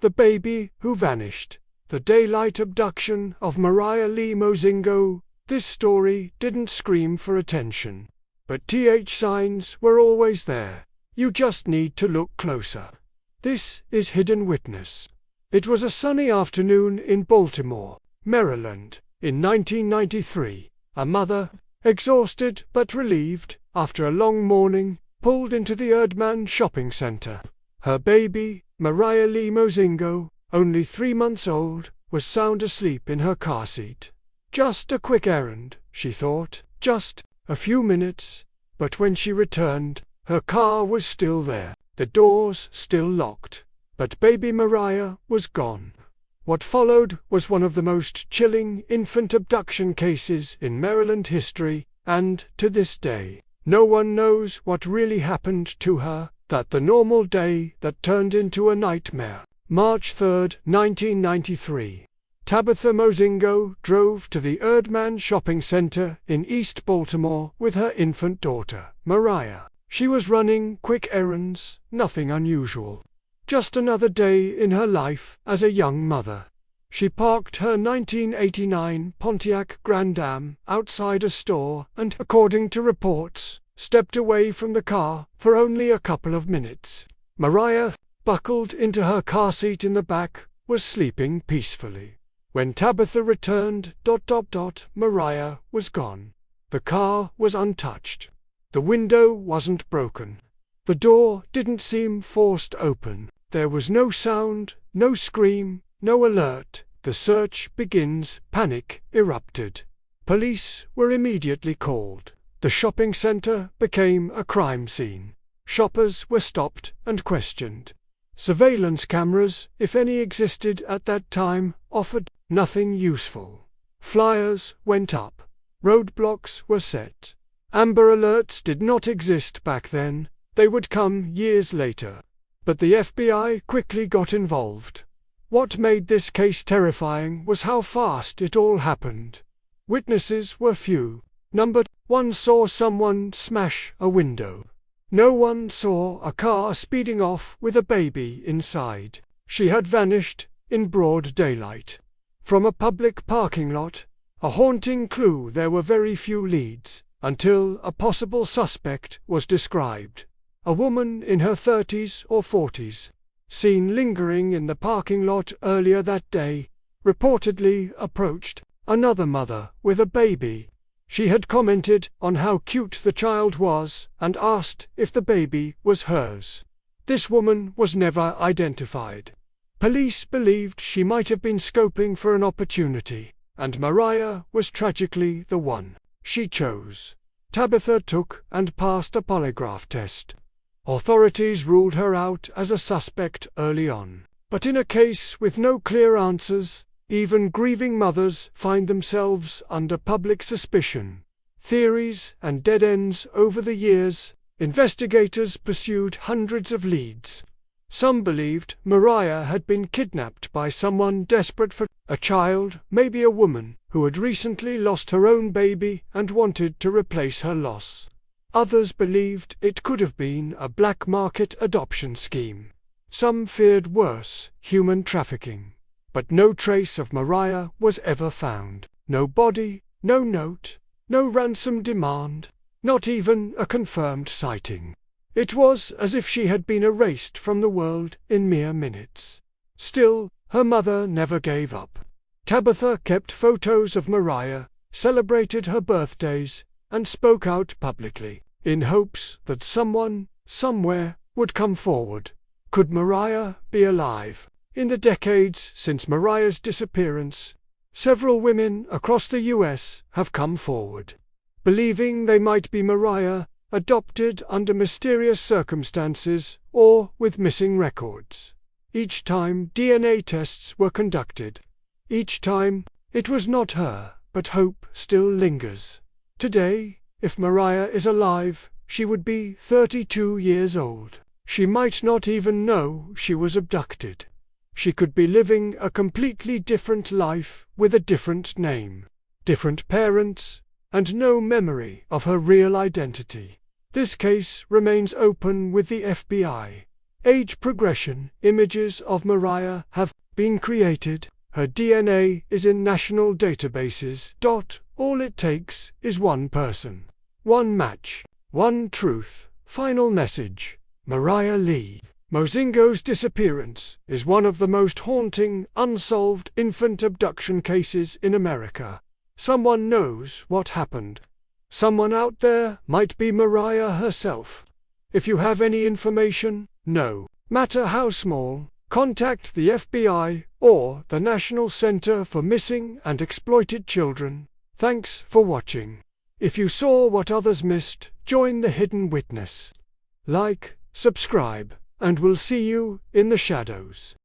The Baby Who Vanished. The Daylight Abduction of Mariah Leigh Mozingo. This story didn't scream for attention. But signs were always there. You just need to look closer. This is Hidden Witness. It was a sunny afternoon in Baltimore, Maryland, in 1993. A mother, exhausted but relieved after a long morning, pulled into the Erdman shopping center. Her baby, Mariah Leigh Mozingo, only 3 months old, was sound asleep in her car seat. Just a quick errand, she thought, just a few minutes. But when she returned, her car was still there, the doors still locked. But baby Mariah was gone. What followed was one of the most chilling infant abduction cases in Maryland history, and, to this day, no one knows what really happened to her, that the normal day that turned into a nightmare. March 3, 1993. Tabitha Mozingo drove to the Erdman shopping center in East Baltimore with her infant daughter, Mariah. She was running quick errands, nothing unusual. Just another day in her life as a young mother. She parked her 1989 Pontiac Grand Am outside a store and, according to reports, stepped away from the car for only a couple of minutes. Mariah, buckled into her car seat in the back, was sleeping peacefully. When Tabitha returned, Mariah was gone. The car was untouched. The window wasn't broken. The door didn't seem forced open. There was no sound, no scream, no alert. The search begins. Panic erupted. Police were immediately called. The shopping center became a crime scene. Shoppers were stopped and questioned. Surveillance cameras, if any existed at that time, offered nothing useful. Flyers went up. Roadblocks were set. Amber Alerts did not exist back then. They would come years later. But the FBI quickly got involved. What made this case terrifying was how fast it all happened. Witnesses were few. Number 1 saw someone smash a window. No one saw a car speeding off with a baby inside. She had vanished in broad daylight. From a public parking lot, a haunting clue. There were very few leads, until a possible suspect was described. A woman in her 30s or 40s, seen lingering in the parking lot earlier that day, reportedly approached another mother with a baby. She had commented on how cute the child was and asked if the baby was hers. This woman was never identified. Police believed she might have been scoping for an opportunity, and Mariah was tragically the one she chose. Tabitha took and passed a polygraph test. Authorities ruled her out as a suspect early on. But in a case with no clear answers, even grieving mothers find themselves under public suspicion. Theories and dead ends. Over the years, investigators pursued hundreds of leads. Some believed Mariah had been kidnapped by someone desperate for a child, maybe a woman who had recently lost her own baby and wanted to replace her loss. Others believed it could have been a black market adoption scheme. Some feared worse, human trafficking. But no trace of Mariah was ever found. No body, no note, no ransom demand, not even a confirmed sighting. It was as if she had been erased from the world in mere minutes. Still, her mother never gave up. Tabitha kept photos of Mariah, celebrated her birthdays, and spoke out publicly, in hopes that someone, somewhere, would come forward. Could Mariah be alive? In the decades since Mariah's disappearance, several women across the U.S. have come forward, believing they might be Mariah, adopted under mysterious circumstances, or with missing records. Each time DNA tests were conducted. Each time, it was not her, but hope still lingers. Today, if Mariah is alive, she would be 32 years old. She might not even know she was abducted. She could be living a completely different life with a different name, different parents, and no memory of her real identity. This case remains open with the FBI. age progression. Images of Mariah have been created. Her DNA is in national databases. All it takes is one person, one match, one truth. Final message. Mariah Leigh Mozingo's disappearance is one of the most haunting, unsolved infant abduction cases in America. Someone knows what happened. Someone out there might be Mariah herself. If you have any information, no matter how small, contact the FBI or the National Center for Missing and Exploited Children. Thanks for watching. If you saw what others missed, join the hidden witness. Like, subscribe, and we'll see you in the shadows.